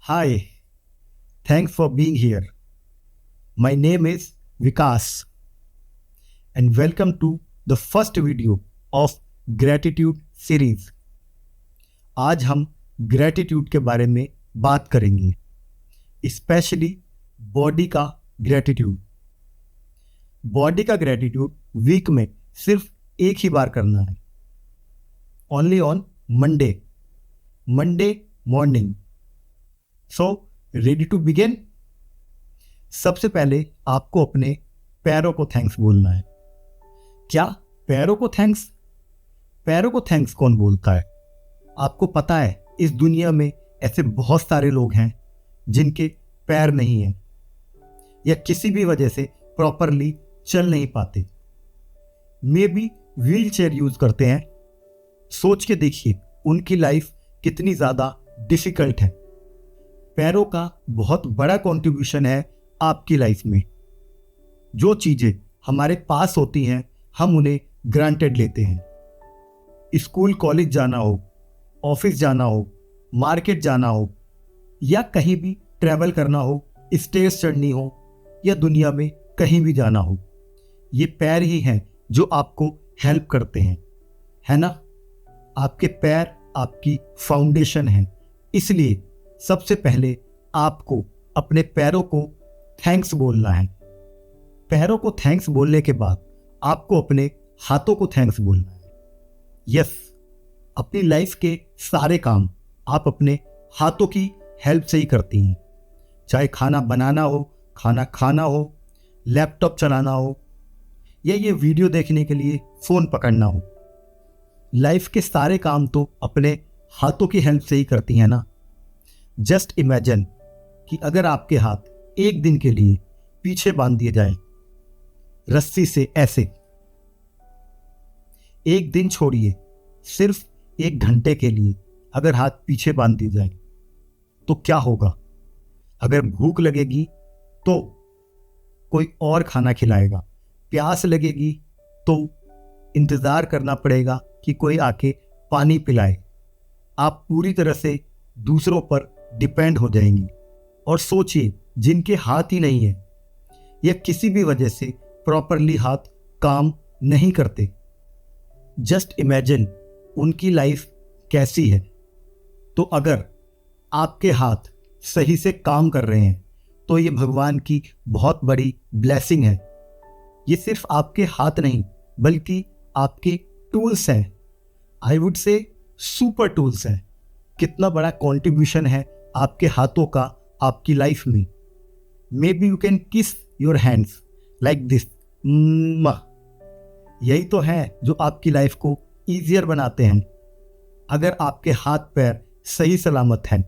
Hi, thanks for being here. My name is Vikas and welcome to the first video of Gratitude series. आज हम gratitude के बारे में बात करेंगे, स्पेशली बॉडी का ग्रेटिट्यूड। बॉडी का ग्रेटिट्यूड वीक में सिर्फ एक ही बार करना है, only on Monday morning. So ready to begin. सबसे पहले आपको अपने पैरों को थैंक्स बोलना है। क्या पैरों को थैंक्स? पैरों को थैंक्स कौन बोलता है? आपको पता है इस दुनिया में ऐसे बहुत सारे लोग हैं जिनके पैर नहीं हैं या किसी भी वजह से प्रॉपरली चल नहीं पाते, may be wheel chair use करते हैं। सोच के देखिए उनकी लाइफ कितनी ज़्यादा डिफिकल्ट है। पैरों का बहुत बड़ा कंट्रीब्यूशन है आपकी लाइफ में। जो चीज़ें हमारे पास होती हैं हम उन्हें ग्रांटेड लेते हैं। स्कूल कॉलेज जाना हो, ऑफिस जाना हो, मार्केट जाना हो या कहीं भी ट्रैवल करना हो, स्टेज चढ़नी हो या दुनिया में कहीं भी जाना हो, ये पैर ही हैं जो आपको हेल्प करते हैं, है ना? आपके पैर आपकी फाउंडेशन है। इसलिए सबसे पहले आपको अपने पैरों को थैंक्स बोलना है। पैरों को थैंक्स बोलने के बाद आपको अपने हाथों को थैंक्स बोलना है। यस, अपनी लाइफ के सारे काम आप अपने हाथों की हेल्प से ही करती हैं। चाहे खाना बनाना हो, खाना खाना हो, लैपटॉप चलाना हो या ये वीडियो देखने के लिए फ़ोन पकड़ना हो, लाइफ के सारे काम तो अपने हाथों की हेल्प से ही करती हैं ना। जस्ट इमेजिन कि अगर आपके हाथ एक दिन के लिए पीछे बांध दिए जाएं रस्सी से, ऐसे एक दिन छोड़िए, सिर्फ 1 घंटे के लिए अगर हाथ पीछे बांध दिए जाए तो क्या होगा? अगर भूख लगेगी तो कोई और खाना खिलाएगा, प्यास लगेगी तो इंतज़ार करना पड़ेगा कि कोई आके पानी पिलाए। आप पूरी तरह से दूसरों पर डिपेंड हो जाएंगी। और सोचिए जिनके हाथ ही नहीं है या किसी भी वजह से प्रॉपरली हाथ काम नहीं करते, जस्ट इमेजिन उनकी लाइफ कैसी है। तो अगर आपके हाथ सही से काम कर रहे हैं तो ये भगवान की बहुत बड़ी ब्लेसिंग है। ये सिर्फ आपके हाथ नहीं बल्कि आपके टूल्स हैं। I would say super tools हैं। कितना बड़ा कंट्रीब्यूशन है आपके हाथों का आपकी लाइफ में। मे बी यू कैन किस योर हैंड्स लाइक दिस। यही तो है जो आपकी लाइफ को ईजियर बनाते हैं। अगर आपके हाथ पैर सही सलामत हैं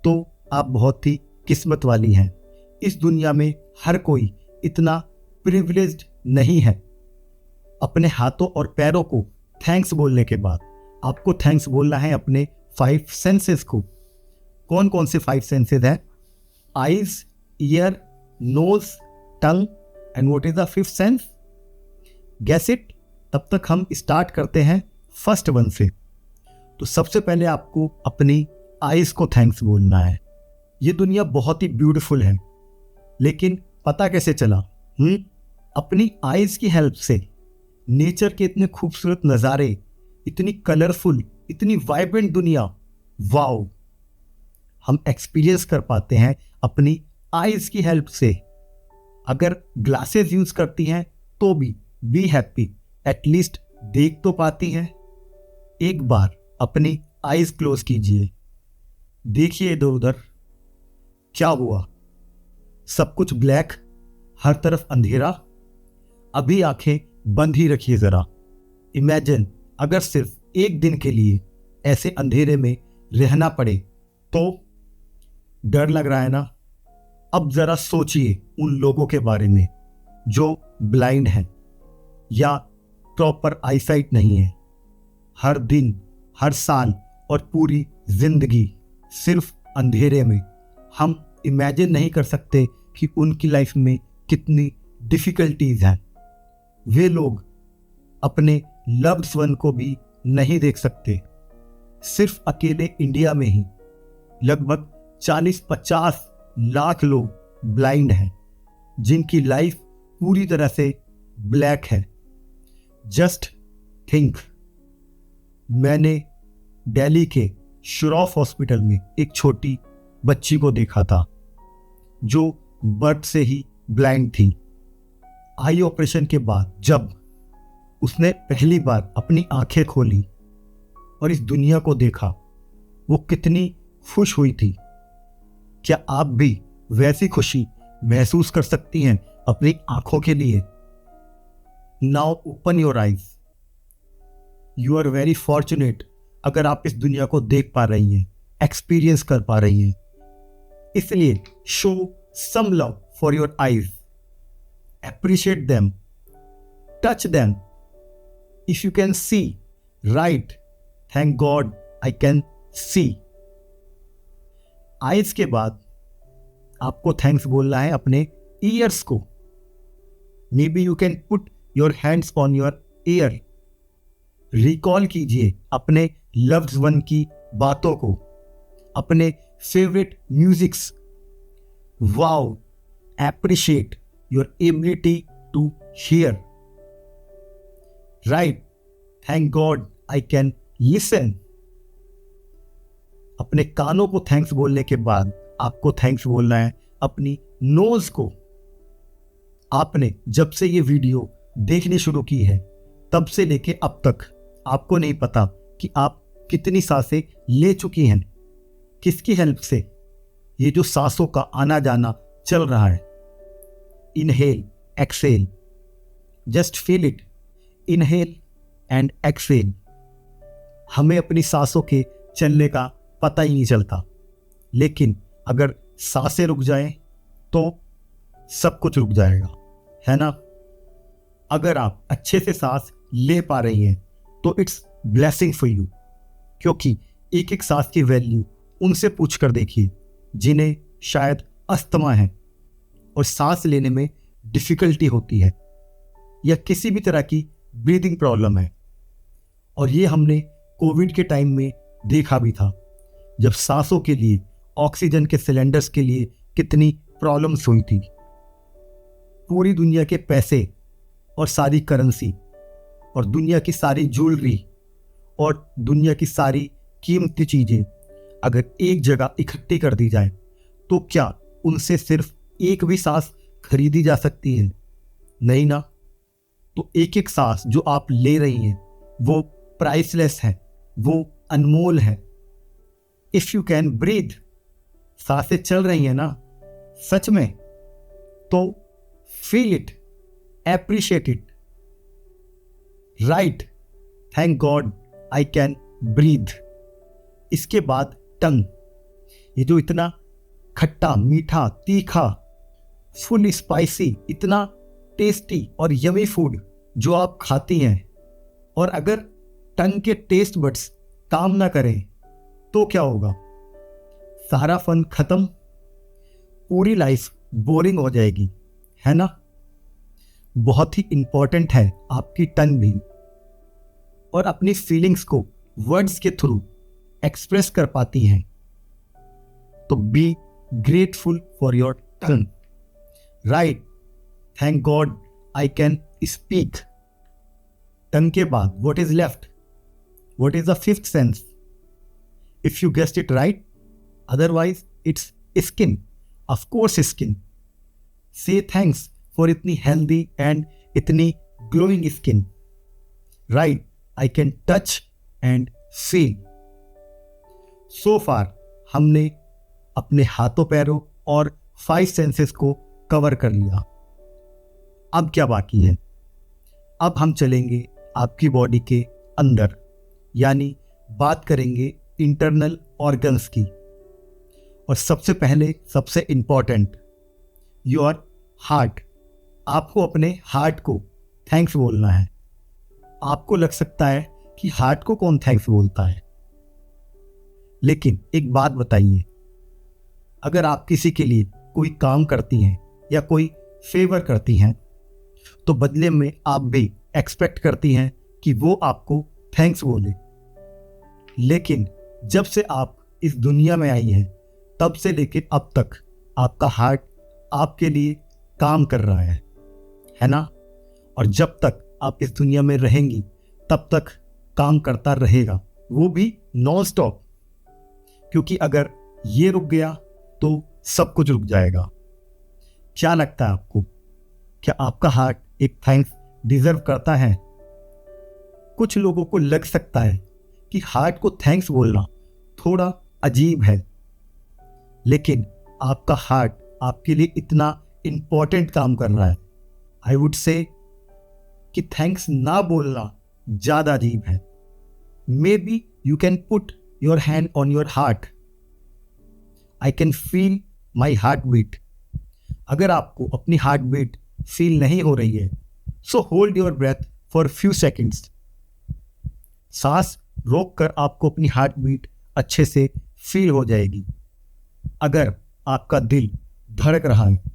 तो आप बहुत ही किस्मत वाली हैं। इस दुनिया में हर कोई इतना प्रिविलेज्ड नहीं है। अपने हाथों और पैरों को थैंक्स बोलने के बाद आपको थैंक्स बोलना है अपने 5 सेंसेस को। कौन कौन से 5 सेंसेस हैं? Eyes, ear, nose, tongue and what is the 5th sense? Guess it. तब तक हम स्टार्ट करते हैं फर्स्ट वन से। तो सबसे पहले आपको अपनी आईज को थैंक्स बोलना है। ये दुनिया बहुत ही ब्यूटीफुल है, लेकिन पता कैसे चला? अपनी आईज की हेल्प से। नेचर के इतने खूबसूरत नज़ारे, इतनी कलरफुल, इतनी वाइब्रेंट दुनिया, वाओ, हम एक्सपीरियंस कर पाते हैं अपनी आईज की हेल्प से। अगर ग्लासेस यूज करती हैं तो भी बी हैप्पी, एटलीस्ट देख तो पाती हैं। एक बार अपनी आईज क्लोज कीजिए, देखिए इधर उधर, क्या हुआ? सब कुछ ब्लैक, हर तरफ अंधेरा। अभी आंखें बंद ही रखिए जरा। इमेजिन अगर सिर्फ एक दिन के लिए ऐसे अंधेरे में रहना पड़े तो डर लग रहा है ना? अब जरा सोचिए उन लोगों के बारे में जो ब्लाइंड हैं या प्रॉपर आईसाइट नहीं है। हर दिन, हर साल और पूरी जिंदगी सिर्फ अंधेरे में। हम इमेजिन नहीं कर सकते कि उनकी लाइफ में कितनी डिफ़िकल्टीज हैं। वे लोग अपने लव्ड वन को भी नहीं देख सकते। सिर्फ अकेले इंडिया में ही लगभग 40-50 लाख लोग ब्लाइंड हैं, जिनकी लाइफ पूरी तरह से ब्लैक है। जस्ट थिंक, मैंने दिल्ली के श्रॉफ हॉस्पिटल में एक छोटी बच्ची को देखा था जो बर्थ से ही ब्लाइंड थी। आई ऑपरेशन के बाद जब उसने पहली बार अपनी आंखें खोली और इस दुनिया को देखा, वो कितनी खुश हुई थी। क्या आप भी वैसी खुशी महसूस कर सकती हैं अपनी आंखों के लिए? Now open your eyes. You are very fortunate अगर आप इस दुनिया को देख पा रही हैं, एक्सपीरियंस कर पा रही हैं। इसलिए show some love for your eyes, appreciate them, touch them. If you can see, right, thank God I can see. Eyes के बाद आपको थैंक्स बोलना है अपने ईयर्स को। May be you can put your hands on your year. Recall कीजिए अपने loved one की बातों को, अपने favourite musics. Wow, appreciate your ability to hear. Right, thank God I can listen. अपने कानों को थैंक्स बोलने के बाद आपको थैंक्स बोलना है अपनी नोज को। आपने जब से ये वीडियो देखनी शुरू की है तब से लेके अब तक आपको नहीं पता कि आप कितनी सांसें ले चुकी हैं, किसकी हेल्प से ये जो सांसों का आना जाना चल रहा है। Inhale, exhale. Just feel it. Inhale and exhale. हमें अपनी सांसों के चलने का पता ही नहीं चलता, लेकिन अगर सांसें रुक जाएं तो सब कुछ रुक जाएगा, है ना? अगर आप अच्छे से सांस ले पा रही हैं तो इट्स ब्लेसिंग फॉर यू, क्योंकि एक एक सांस की वैल्यू उनसे पूछ कर देखिए जिन्हें शायद अस्थमा है और सांस लेने में डिफिकल्टी होती है या किसी भी तरह की ब्रीदिंग प्रॉब्लम है। और ये हमने कोविड के टाइम में देखा भी था, जब सांसों के लिए, ऑक्सीजन के सिलेंडर्स के लिए कितनी प्रॉब्लम्स हुई थी। पूरी दुनिया के पैसे और सारी करेंसी और दुनिया की सारी ज्वेलरी और दुनिया की सारी कीमती चीजें अगर एक जगह इकट्ठी कर दी जाए तो क्या उनसे सिर्फ एक भी सांस खरीदी जा सकती है? नहीं ना। तो एक एक सांस जो आप ले रही हैं वो प्राइसलेस है, वो अनमोल है। इफ यू कैन ब्रीथ, सांसें चल रही हैं ना सच में, तो feel it, appreciate it. Right, thank God I can breathe. इसके बाद टंग, ये जो इतना खट्टा, मीठा, तीखा, फुल स्पाइसी, इतना टेस्टी और यमी फूड जो आप खाती हैं, और अगर टंग के टेस्ट बड्स काम ना करें तो क्या होगा? सारा फन खत्म, पूरी लाइफ बोरिंग हो जाएगी, है ना? बहुत ही इंपॉर्टेंट है आपकी टंग भी, और अपनी फीलिंग्स को वर्ड्स के थ्रू एक्सप्रेस कर पाती हैं। तो be grateful for your tongue. Right, thank God I can speak. Tongue के बाद what is left? What is the fifth sense? If you guessed it right, otherwise it's skin. Of course skin. Say thanks for इतनी healthy and इतनी glowing skin. Right, I can touch and feel. So far हमने अपने हाथों, पैरों और 5 senses को cover कर लिया। अब क्या बाकी है? अब हम चलेंगे आपकी बॉडी के अंदर, यानी बात करेंगे इंटरनल ऑर्गन्स की। और सबसे पहले, सबसे इंपॉर्टेंट, योर हार्ट। आपको अपने हार्ट को थैंक्स बोलना है। आपको लग सकता है कि हार्ट को कौन थैंक्स बोलता है, लेकिन एक बात बताइए, अगर आप किसी के लिए कोई काम करती हैं या कोई फेवर करती हैं तो बदले में आप भी एक्सपेक्ट करती हैं कि वो आपको थैंक्स बोले। लेकिन जब से आप इस दुनिया में आई हैं तब से लेके अब तक आपका हार्ट आपके लिए काम कर रहा है ना? और जब तक आप इस दुनिया में रहेंगी तब तक काम करता रहेगा, वो भी नॉन स्टॉप। क्योंकि अगर ये रुक गया तो सब कुछ रुक जाएगा। क्या लगता है आपको, क्या आपका हार्ट एक थैंक्स डिजर्व करता है? कुछ लोगों को लग सकता है कि हार्ट को थैंक्स बोलना थोड़ा अजीब है, लेकिन आपका हार्ट आपके लिए इतना इंपॉर्टेंट काम कर रहा है। आई वुड से कि थैंक्स ना बोलना ज़्यादा अजीब है। Maybe you can put your hand on your heart. I can feel my heart beat. अगर आपको अपनी हार्ट बीट फील नहीं हो रही है, so hold your breath for few seconds. सांस रोक कर आपको अपनी हार्ट बीट अच्छे से फील हो जाएगी। अगर आपका दिल धड़क रहा है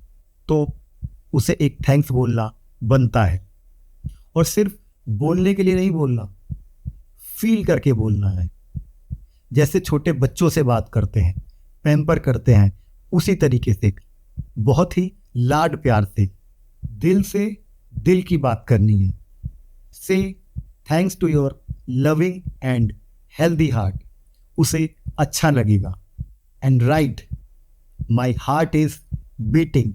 तो उसे एक थैंक्स बोलना बनता है। और सिर्फ बोलने के लिए नहीं बोलना, फील करके बोलना है। जैसे छोटे बच्चों से बात करते हैं, पैम्पर करते हैं, उसी तरीके से बहुत ही लाड प्यार से दिल की बात करनी है। Say thanks to your loving and healthy heart. उसे अच्छा लगेगा। And right, my heart is beating.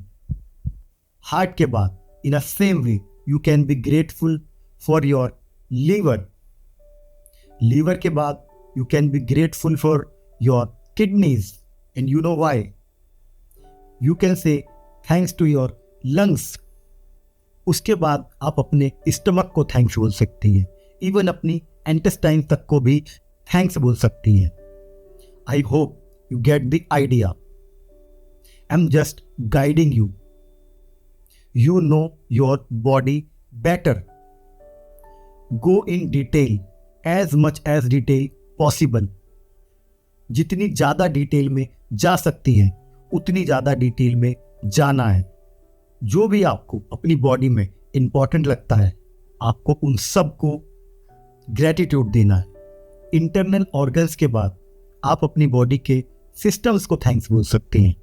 Heart के बाद in a same way you can be grateful for your liver. Liver के बाद you can be grateful for your kidneys. And you know why? You can say thanks to your lungs. उसके बाद आप अपने stomach को thanks बोल सकती हैं। इवन अपनी इंटेस्टाइन तक को भी थैंक्स बोल सकती हैं। I hope you get the idea. I'm just guiding you. You know your body better. Go in detail, as much as detail possible. जितनी ज़्यादा डिटेल में जा सकती है उतनी ज़्यादा डिटेल में जाना है। जो भी आपको अपनी बॉडी में इम्पॉर्टेंट लगता है, आपको उन सब को ग्रेटिट्यूड देना है। इंटरनल ऑर्गन्स के बाद आप अपनी बॉडी के सिस्टम्स को थैंक्स बोल सकते हैं।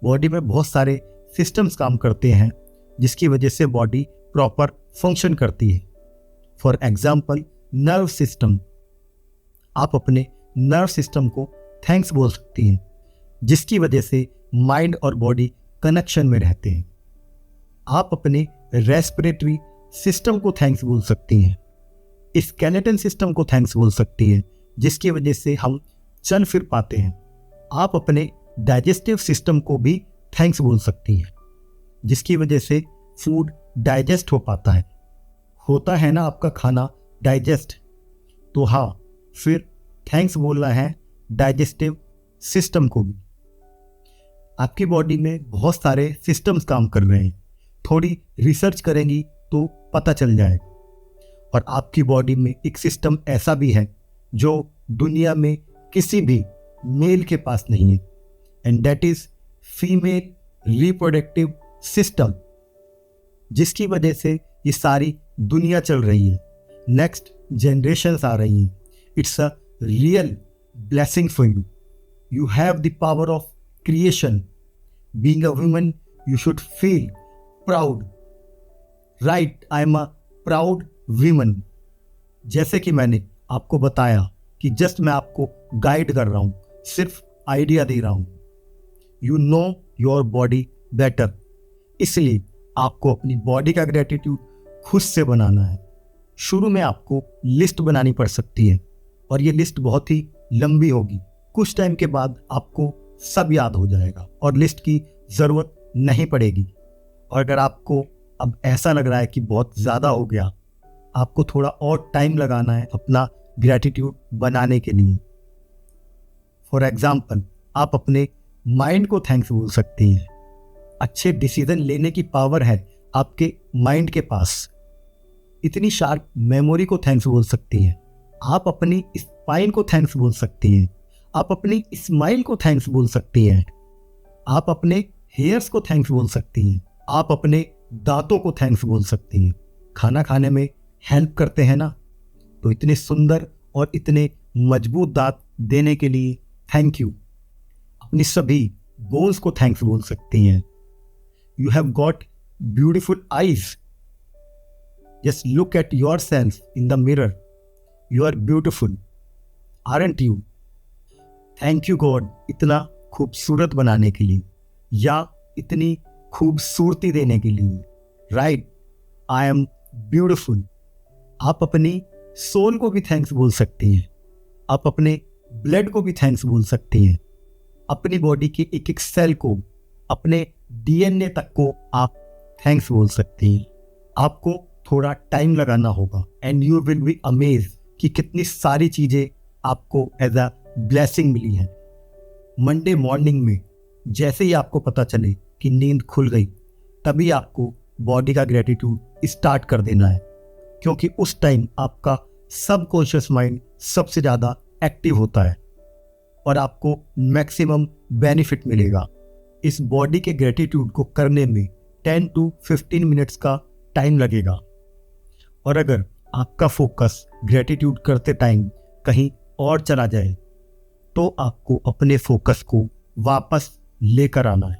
बॉडी में बहुत सारे सिस्टम्स काम करते हैं जिसकी वजह से बॉडी प्रॉपर फंक्शन करती है। For example, nerve system. आप अपने नर्व सिस्टम को थैंक्स बोल सकती हैं जिसकी वजह से माइंड और बॉडी कनेक्शन में रहते हैं। आप अपने रेस्पिरेटरी सिस्टम को थैंक्स बोल सकती हैं। स्केलेटन सिस्टम को थैंक्स बोल सकती है जिसकी वजह से हम चल फिर पाते हैं। आप अपने डाइजेस्टिव सिस्टम को भी थैंक्स बोल सकती हैं जिसकी वजह से फूड डाइजेस्ट हो पाता है। होता है ना आपका खाना डाइजेस्ट, तो हाँ, फिर थैंक्स बोलना है डाइजेस्टिव सिस्टम को भी। आपकी बॉडी में बहुत सारे सिस्टम्स काम कर रहे हैं। थोड़ी रिसर्च करेंगी तो पता चल जाएगा। और आपकी बॉडी में एक सिस्टम ऐसा भी है जो दुनिया में किसी भी मेल के पास नहीं है, and that is female reproductive system, जिसकी वजह से ये सारी दुनिया चल रही है। नेक्स्ट जनरेशंस आ रही हैं। It's a real blessing for you. You have the power of creation. Being a woman you should feel proud. Right, I am a proud woman. जैसे कि मैंने आपको बताया कि जस्ट मैं आपको गाइड कर रहा हूं, सिर्फ आइडिया दे रहा हूं। You know your body better, इसलिए आपको अपनी बॉडी का ग्रेटिट्यूड खुद से बनाना है। शुरू में आपको लिस्ट बनानी पड़ सकती है और ये लिस्ट बहुत ही लंबी होगी। कुछ टाइम के बाद आपको सब याद हो जाएगा और लिस्ट की ज़रूरत नहीं पड़ेगी। और अगर आपको अब ऐसा लग रहा है कि बहुत ज़्यादा हो गया, आपको थोड़ा और टाइम लगाना है अपना ग्रेटिट्यूड बनाने के लिए। फॉर एग्जाम्पल, आप अपने माइंड को थैंक्स बोल सकती हैं। अच्छे डिसीजन लेने की पावर है आपके माइंड के पास। इतनी शार्प मेमोरी को थैंक्स बोल सकती हैं। आप अपनी स्पाइन को थैंक्स बोल सकती हैं। आप अपनी स्माइल को थैंक्स बोल सकती हैं। आप अपने हेयर्स को थैंक्स बोल सकती हैं। आप अपने दांतों को थैंक्स बोल सकती हैं। खाना खाने में हेल्प करते हैं ना, तो इतने सुंदर और इतने मजबूत दांत देने के लिए थैंक यू। अपनी सभी बोन्स को थैंक्स बोल सकती हैं। You have got beautiful eyes. Just look at yourself in the mirror. You are beautiful, aren't you? Thank you God इतना खूबसूरत बनाने के लिए या इतनी खूबसूरती देने के लिए। Right, I am beautiful. आप अपनी सोल को भी थैंक्स बोल सकती हैं। आप अपने ब्लड को भी थैंक्स बोल सकती हैं। अपनी बॉडी के एक एक सेल को, अपने डीएनए तक को आप थैंक्स बोल सकती हैं। आपको थोड़ा टाइम लगाना होगा and you will be amaze कि कितनी सारी चीज़ें आपको एज अ ब्लेसिंग मिली हैं। मंडे मॉर्निंग में जैसे ही आपको पता चले कि नींद खुल गई, तभी आपको बॉडी का ग्रेटिट्यूड स्टार्ट कर देना है, क्योंकि उस टाइम आपका सबकॉन्शियस माइंड सबसे ज़्यादा एक्टिव होता है और आपको मैक्सिमम बेनिफिट मिलेगा। इस बॉडी के ग्रेटिट्यूड को करने में 10 to 15 मिनट्स का टाइम लगेगा। और अगर आपका फोकस ग्रेटिट्यूड करते टाइम कहीं और चला जाए तो आपको अपने फोकस को वापस लेकर आना है।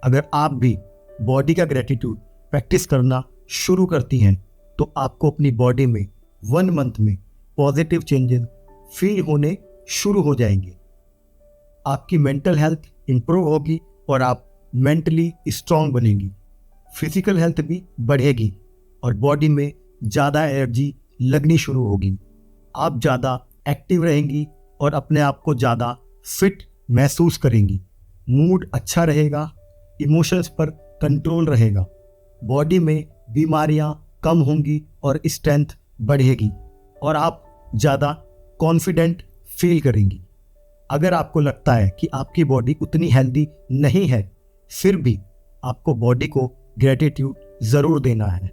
अगर आप भी बॉडी का ग्रेटिट्यूड प्रैक्टिस करना शुरू करती हैं तो आपको अपनी बॉडी में 1 मंथ में पॉजिटिव चेंजेस फील होने शुरू हो जाएंगे। आपकी मेंटल हेल्थ इंप्रूव होगी और आप मेंटली स्ट्रांग बनेंगी। फिजिकल हेल्थ भी बढ़ेगी और बॉडी में ज़्यादा एनर्जी लगनी शुरू होगी। आप ज़्यादा एक्टिव रहेंगी और अपने आप को ज़्यादा फिट महसूस करेंगी। मूड अच्छा रहेगा, इमोशंस पर कंट्रोल रहेगा, बॉडी में बीमारियां कम होंगी और स्ट्रेंथ बढ़ेगी और आप ज़्यादा कॉन्फिडेंट फील करेंगी। अगर आपको लगता है कि आपकी बॉडी उतनी हेल्दी नहीं है, फिर भी आपको बॉडी को ग्रेटिट्यूड ज़रूर देना है,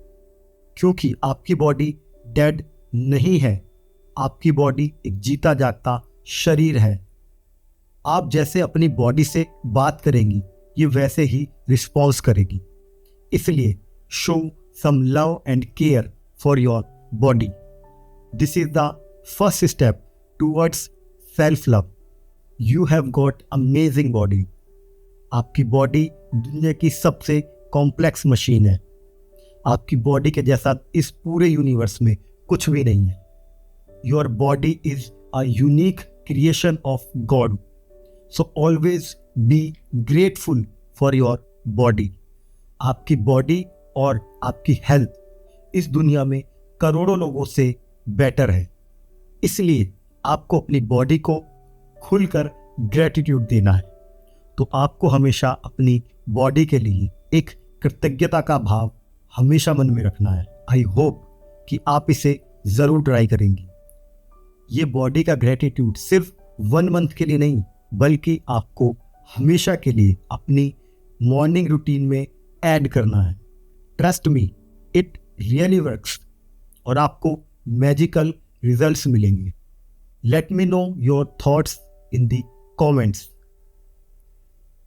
क्योंकि आपकी बॉडी डेड नहीं है। आपकी बॉडी एक जीता जागता शरीर है। आप जैसे अपनी बॉडी से बात करेंगी, ये वैसे ही रिस्पॉन्स करेगी। इसलिए show some love and care for your body. This is the first step towards self love. You have got amazing body. आपकी बॉडी दुनिया की सबसे कॉम्प्लेक्स मशीन है। आपकी बॉडी के जैसा इस पूरे यूनिवर्स में कुछ भी नहीं है। Your body is a unique creation of God. So always be grateful for your body. आपकी बॉडी और आपकी हेल्थ इस दुनिया में करोड़ों लोगों से बेटर है। इसलिए आपको अपनी बॉडी को खुलकर ग्रेटिट्यूड देना है। तो आपको हमेशा अपनी बॉडी के लिए एक कृतज्ञता का भाव हमेशा मन में रखना है। आई होप कि आप इसे ज़रूर ट्राई करेंगी। ये बॉडी का ग्रेटिट्यूड सिर्फ 1 मंथ के लिए नहीं, बल्कि आपको हमेशा के लिए अपनी मॉर्निंग रूटीन में ऐड करना है। Trust me, it really works और आपको मैजिकल रिजल्ट्स मिलेंगे। Let me know your thoughts in the comments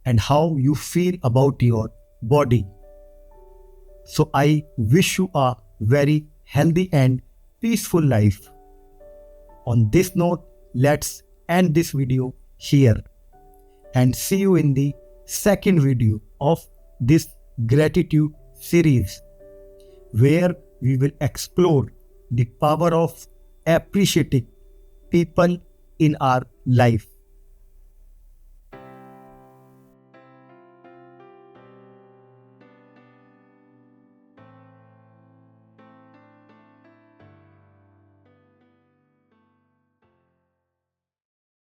and how you feel about your body. So I wish you a very healthy and peaceful life. On this note, let's end this video here and see you in the second video of this gratitude series, where we will explore the power of appreciating people in our life.